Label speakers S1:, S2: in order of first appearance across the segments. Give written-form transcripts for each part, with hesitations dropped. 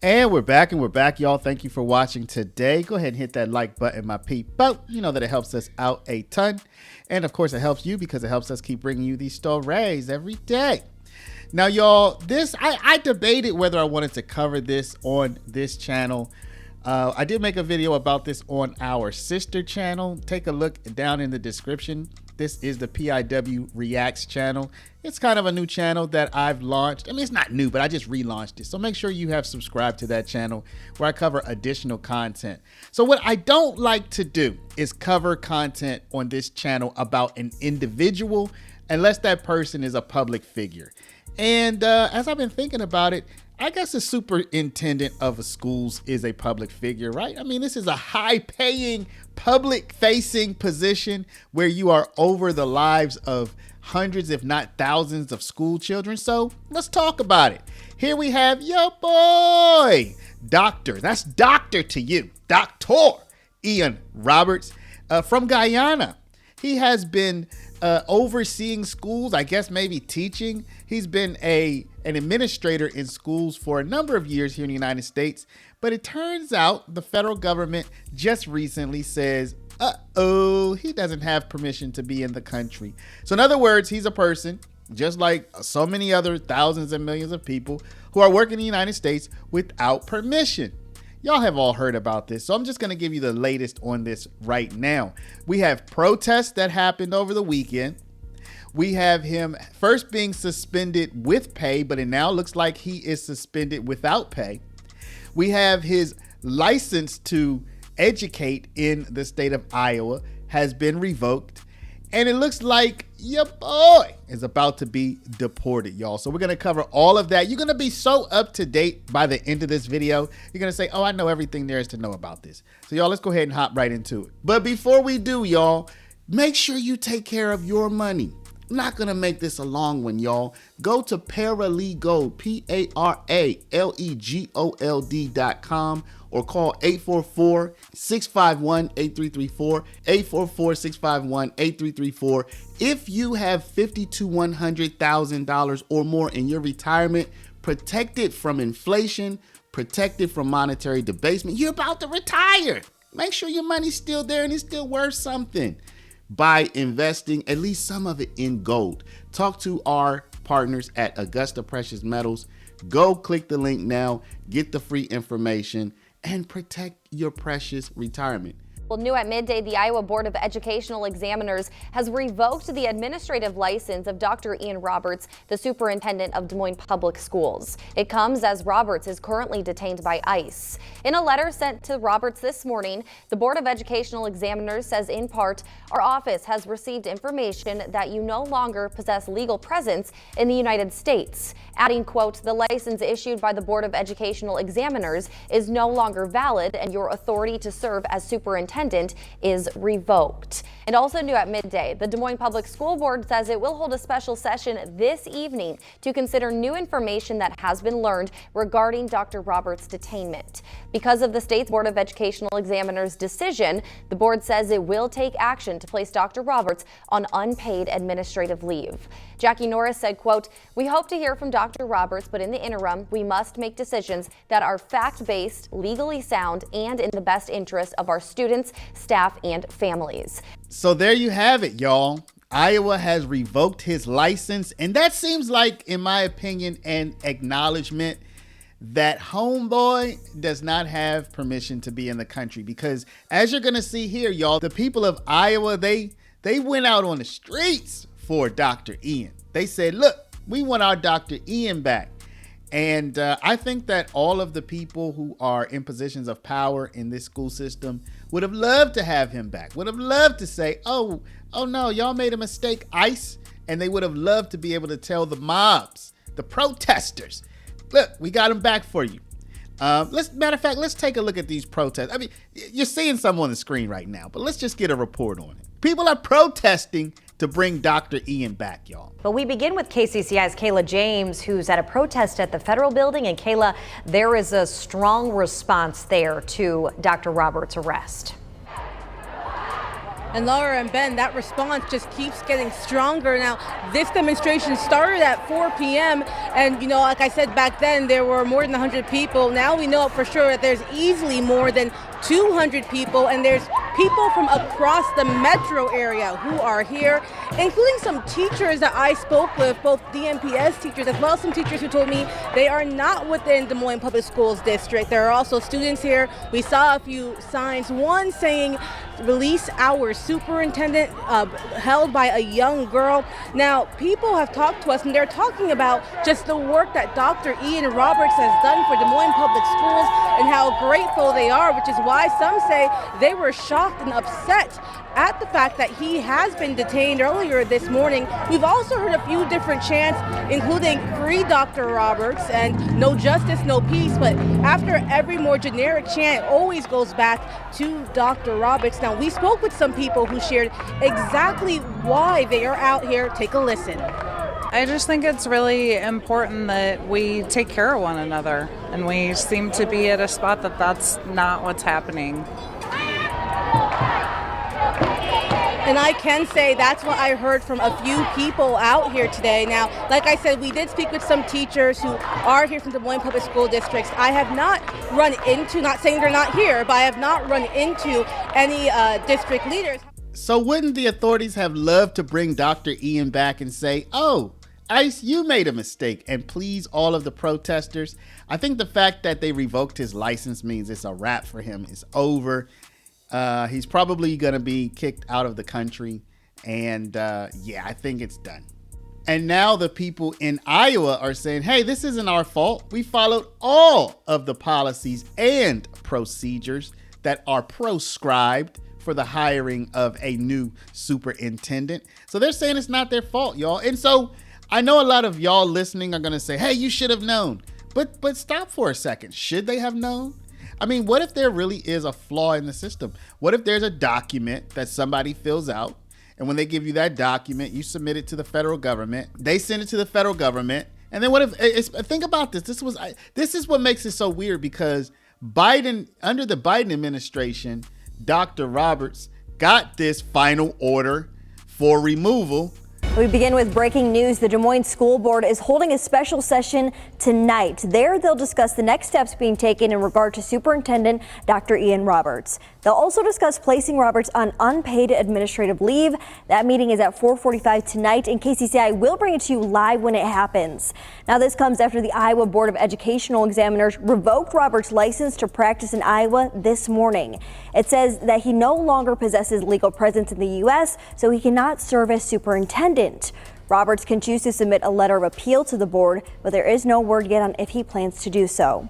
S1: And we're back, y'all. Thank you for watching today. Go ahead and hit that like button, my people. You know that it helps us out a ton. And of course, it helps you because it helps us keep bringing you these stories every day. Now, y'all, I debated whether I wanted to cover this on this channel. I did make a video about this on our sister channel. Take a look down in the description. This is the PIW Reacts channel. It's kind of a new channel that I've launched. I mean, it's not new, but I just relaunched it. So make sure you have subscribed to that channel where I cover additional content. So what I don't like to do is cover content on this channel about an individual unless that person is a public figure. And as I've been thinking about it, I guess the superintendent of schools is a public figure, right? I mean, this is a high-paying, public-facing position where you are over the lives of hundreds, if not thousands, of school children. So let's talk about it. Here we have your boy, Doctor. That's doctor to you, Dr. Ian Roberts from Guyana. He has been overseeing schools, I guess maybe teaching. He's been an administrator in schools for a number of years here in the United States. But it turns out the federal government just recently says, he doesn't have permission to be in the country. So in other words, he's a person just like so many other thousands and millions of people who are working in the United States without permission. Y'all have all heard about this, so I'm just going to give you the latest on this right now. We have protests that happened over the weekend. We have him first being suspended with pay, but it now looks like he is suspended without pay. We have his license to educate in the state of Iowa has been revoked. And it looks like your boy is about to be deported, y'all. So we're going to cover all of that. You're going to be so up to date by the end of this video. You're going to say, oh, I know everything there is to know about this. So y'all, let's go ahead and hop right into it. But before we do, y'all, make sure you take care of your money. I'm not going to make this a long one, y'all. Go to Paralegold, PARALEGOLD.com or call 844-651-8334, 844-651-8334. If you have $50,000 to $100,000 or more in your retirement, protected from inflation, protected from monetary debasement, you're about to retire. Make sure your money's still there and it's still worth something by investing at least some of it in gold. Talk to our partners at Augusta Precious Metals. Go click the link now, get the free information, and protect your precious retirement.
S2: Well, new at midday, the Iowa Board of Educational Examiners has revoked the administrative license of Dr. Ian Roberts, the superintendent of Des Moines Public Schools. It comes as Roberts is currently detained by ICE. In a letter sent to Roberts this morning, the Board of Educational Examiners says, in part, our office has received information that you no longer possess legal presence in the United States. Adding, quote, the license issued by the Board of Educational Examiners is no longer valid and your authority to serve as superintendent is revoked. And also new at midday, the Des Moines Public School Board says it will hold a special session this evening to consider new information that has been learned regarding Dr. Roberts' detainment. Because of the state's Board of Educational Examiners' decision, the board says it will take action to place Dr. Roberts on unpaid administrative leave. Jackie Norris said, quote, we hope to hear from Dr. Roberts, but in the interim, we must make decisions that are fact-based, legally sound, and in the best interest of our students, staff, and families.
S1: So there you have it, y'all. Iowa has revoked his license, and that seems like, in my opinion, an acknowledgement that homeboy does not have permission to be in the country. Because as you're going to see here, y'all, the people of Iowa, they went out on the streets for Dr. Ian. They said, look, we want our Dr. Ian back. And I think that all of the people who are in positions of power in this school system would have loved to have him back, would have loved to say, oh no, y'all made a mistake, ICE. And they would have loved to be able to tell the mobs, the protesters, look, we got him back for you. Matter of fact, let's take a look at these protests. I mean, you're seeing some on the screen right now, but let's just get a report on it. People are protesting to bring Dr. Ian back, y'all.
S3: But we begin with KCCI's Kayla James, who's at a protest at the federal building. And Kayla, there is a strong response there to Dr. Roberts' arrest.
S4: And Laura and Ben, that response just keeps getting stronger. Now, this demonstration started at 4 p.m. and, like I said back then, there were more than 100 people. Now we know for sure that there's easily more than 200 people, and there's people from across the metro area who are here, including some teachers that I spoke with, both DMPS teachers as well as some teachers who told me they are not within Des Moines Public Schools district. There are also students here. We saw a few signs, one saying release our superintendent, held by a young girl. Now, people have talked to us and they're talking about just the work that Dr. Ian Roberts has done for Des Moines Public Schools and how grateful they are, which is why some say they were shocked and upset at the fact that he has been detained earlier this morning. We've also heard a few different chants, including free Dr. Roberts and no justice, no peace. But after every more generic chant, it always goes back to Dr. Roberts. Now, we spoke with some people who shared exactly why they are out here. Take a listen.
S5: I just think it's really important that we take care of one another, and we seem to be at a spot that that's not what's happening.
S4: And I can say that's what I heard from a few people out here today. Now, like I said, we did speak with some teachers who are here from Des Moines Public School Districts. I have not run into, not saying they're not here, but I have not run into any district leaders.
S1: So wouldn't the authorities have loved to bring Dr. Ian back and say, oh, ICE, you made a mistake, and please all of the protesters? I think the fact that they revoked his license means it's a wrap for him. It's over. He's probably going to be kicked out of the country. And I think it's done. And now the people in Iowa are saying, hey, this isn't our fault. We followed all of the policies and procedures that are proscribed for the hiring of a new superintendent. So they're saying it's not their fault, y'all. And so I know a lot of y'all listening are going to say, hey, you should have known. But stop for a second. Should they have known? I mean, what if there really is a flaw in the system? What if there's a document that somebody fills out, and when they give you that document, you submit it to the federal government, they send it to the federal government, and then what if, think about this. This is what makes it so weird, because under the Biden administration, Dr. Roberts got this final order for removal.
S6: We begin with breaking news. The Des Moines School Board is holding a special session tonight. There, they'll discuss the next steps being taken in regard to Superintendent Dr. Ian Roberts. They'll also discuss placing Roberts on unpaid administrative leave. That meeting is at 4:45 tonight, and KCCI will bring it to you live when it happens. Now, this comes after the Iowa Board of Educational Examiners revoked Roberts' license to practice in Iowa this morning. It says that he no longer possesses legal presence in the U.S., so he cannot serve as superintendent. Roberts can choose to submit a letter of appeal to the board, but there is no word yet on if he plans to do so.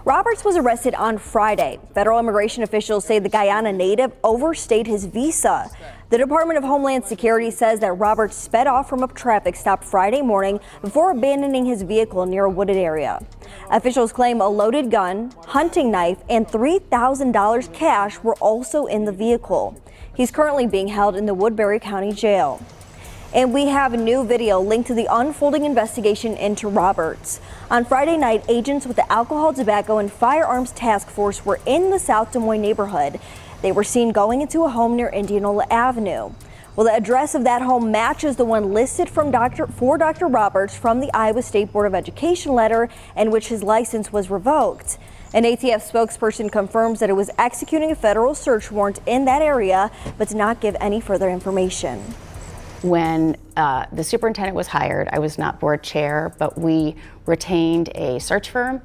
S6: Roberts was arrested on Friday. Federal immigration officials say the Guyana native overstayed his visa. The Department of Homeland Security says that Roberts sped off from a traffic stop Friday morning before abandoning his vehicle near a wooded area. Officials claim a loaded gun, hunting knife, and $3,000 cash were also in the vehicle. He's currently being held in the Woodbury County Jail. And we have a new video linked to the unfolding investigation into Roberts. On Friday night, agents with the Alcohol, Tobacco, and Firearms Task Force were in the South Des Moines neighborhood. They were seen going into a home near Indianola Avenue. Well, the address of that home matches the one listed for Dr. Roberts from the Iowa State Board of Education letter in which his license was revoked. An ATF spokesperson confirms that it was executing a federal search warrant in that area, but did not give any further information.
S7: When the superintendent was hired, I was not board chair, but we retained a search firm,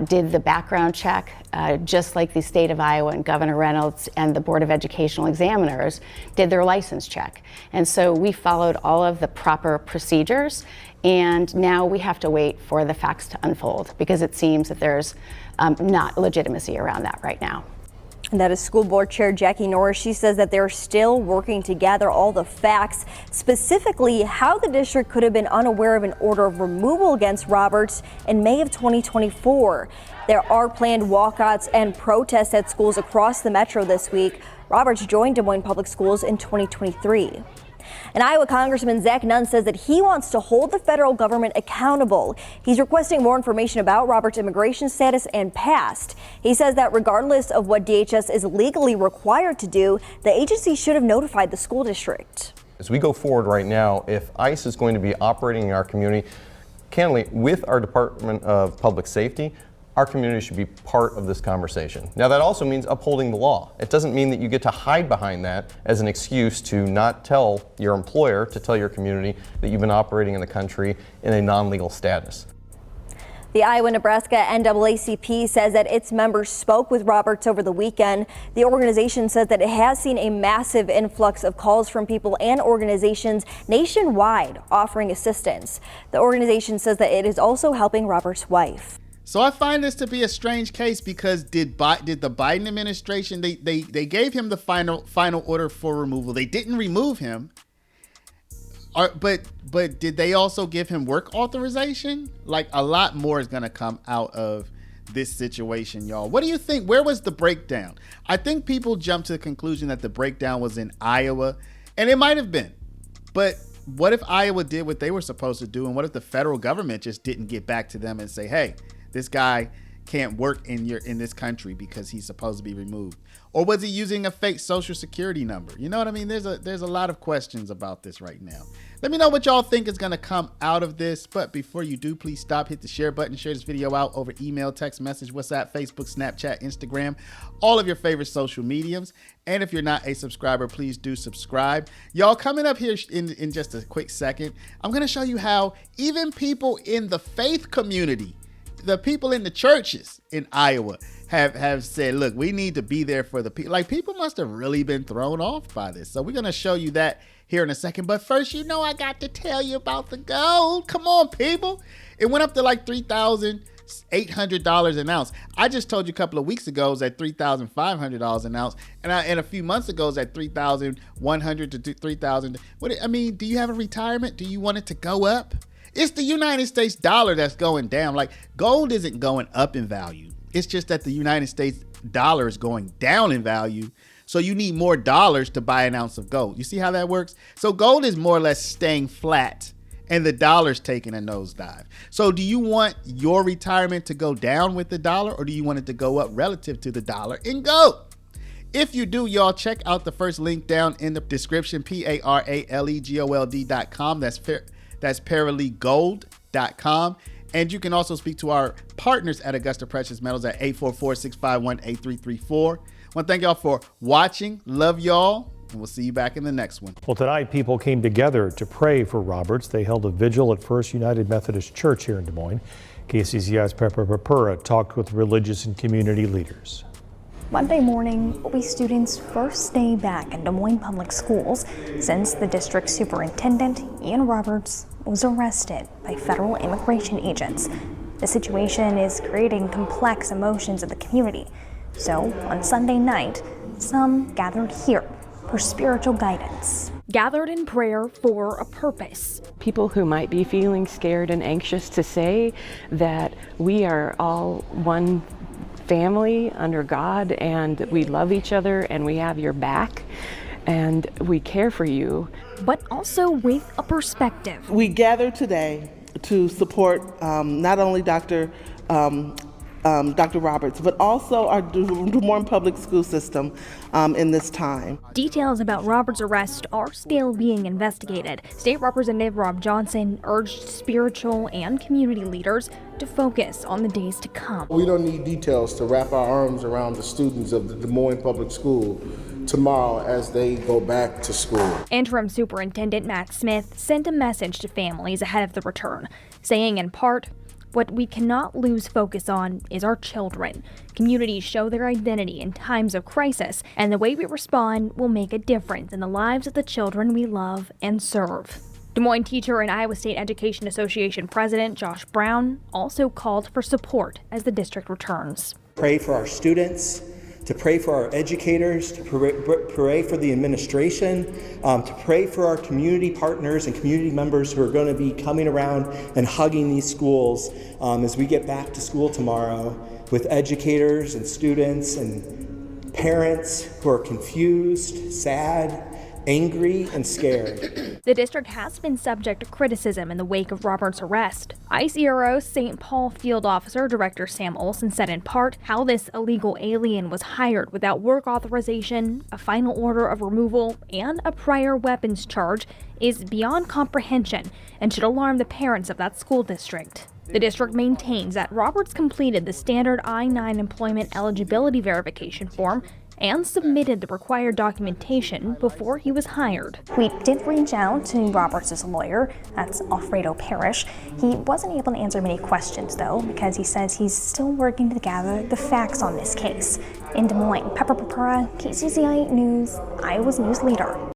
S7: did the background check, just like the state of Iowa and Governor Reynolds and the Board of Educational Examiners did their license check. And so we followed all of the proper procedures, and now we have to wait for the facts to unfold because it seems that there's not legitimacy around that right now.
S6: And that is School Board Chair Jackie Norris. She says that they're still working to gather all the facts, specifically how the district could have been unaware of an order of removal against Roberts in May of 2024. There are planned walkouts and protests at schools across the metro this week. Roberts joined Des Moines Public Schools in 2023. And Iowa Congressman Zach Nunn says that he wants to hold the federal government accountable. He's requesting more information about Robert's immigration status and past. He says that regardless of what DHS is legally required to do, the agency should have notified the school district.
S8: As we go forward right now, if ICE is going to be operating in our community, candidly, with our Department of Public Safety, our community should be part of this conversation. Now, that also means upholding the law. It doesn't mean that you get to hide behind that as an excuse to not tell your employer, to tell your community that you've been operating in the country in a non-legal status.
S6: The Iowa-Nebraska NAACP says that its members spoke with Roberts over the weekend. The organization says that it has seen a massive influx of calls from people and organizations nationwide offering assistance. The organization says that it is also helping Roberts' wife.
S1: So I find this to be a strange case because did the Biden administration, they gave him the final order for removal. They didn't remove him. But did they also give him work authorization? Like, a lot more is going to come out of this situation, y'all. What do you think? Where was the breakdown? I think people jumped to the conclusion that the breakdown was in Iowa, and it might have been. But what if Iowa did what they were supposed to do, and what if the federal government just didn't get back to them and say, hey, this guy can't work in this country because he's supposed to be removed? Or was he using a fake social security number? You know what I mean? There's a lot of questions about this right now. Let me know what y'all think is going to come out of this. But before you do, please stop, hit the share button, share this video out over email, text message, WhatsApp, Facebook, Snapchat, Instagram, all of your favorite social mediums. And if you're not a subscriber, please do subscribe. Y'all, coming up here in just a quick second, I'm going to show you how even people in the faith community, the people in the churches in Iowa have said, look, we need to be there for the people. Like, people must have really been thrown off by this. So we're going to show you that here in a second. But first, you know, I got to tell you about the gold. Come on, people. It went up to like $3,800 an ounce. I just told you a couple of weeks ago it was at $3,500 an ounce. And a few months ago it was at $3,100 to $3,000. I mean, do you have a retirement? Do you want it to go up? It's the United States dollar that's going down. Like, gold isn't going up in value. It's just that the United States dollar is going down in value. So you need more dollars to buy an ounce of gold. You see how that works? So gold is more or less staying flat and the dollar's taking a nosedive. So do you want your retirement to go down with the dollar, or do you want it to go up relative to the dollar in gold? If you do, y'all, check out the first link down in the description, PARALEGOLD.com. That's paralegold.com. And you can also speak to our partners at Augusta Precious Metals at 844-651-8334. I want to thank y'all for watching. Love y'all, and we'll see you back in the next one.
S9: Well, tonight people came together to pray for Roberts. They held a vigil at First United Methodist Church here in Des Moines. KCCI's Pepper Papura talked with religious and community leaders.
S10: Monday morning will be students' first day back in Des Moines Public Schools since the district superintendent, Ian Roberts, was arrested by federal immigration agents. The situation is creating complex emotions in the community. So on Sunday night, some gathered here for spiritual guidance.
S11: Gathered in prayer for a purpose.
S12: People who might be feeling scared and anxious to say that we are all one family under God, and we love each other, and we have your back, and we care for you.
S11: But also with a perspective.
S13: We gather today to support not only Dr. Roberts, but also our Des Moines public school system in this time.
S11: Details about Roberts' arrest are still being investigated. State Representative Rob Johnson urged spiritual and community leaders to focus on the days to come.
S14: We don't need details to wrap our arms around the students of the Des Moines Public School tomorrow as they go back to school.
S11: Interim Superintendent Matt Smith sent a message to families ahead of the return, saying in part, "What we cannot lose focus on is our children. Communities show their identity in times of crisis, and the way we respond will make a difference in the lives of the children we love and serve." Des Moines teacher and Iowa State Education Association President Josh Brown also called for support as the district returns.
S15: Pray for our students, to pray for our educators, to pray for the administration, to pray for our community partners and community members who are going to be coming around and hugging these schools as we get back to school tomorrow, with educators and students and parents who are confused, sad, angry and scared.
S11: The district has been subject to criticism in the wake of Roberts' arrest. ICE ERO St. Paul Field Officer Director Sam Olson said in part how this illegal alien was hired without work authorization, a final order of removal, and a prior weapons charge is beyond comprehension and should alarm the parents of that school district. The district maintains that Roberts completed the standard I-9 employment eligibility verification form and submitted the required documentation before he was hired.
S10: We did reach out to Roberts' lawyer, that's Alfredo Parrish. He wasn't able to answer many questions though, because he says he's still working to gather the facts on this case. In Des Moines, Pepper Papura, KCCI 8 News, Iowa's news leader.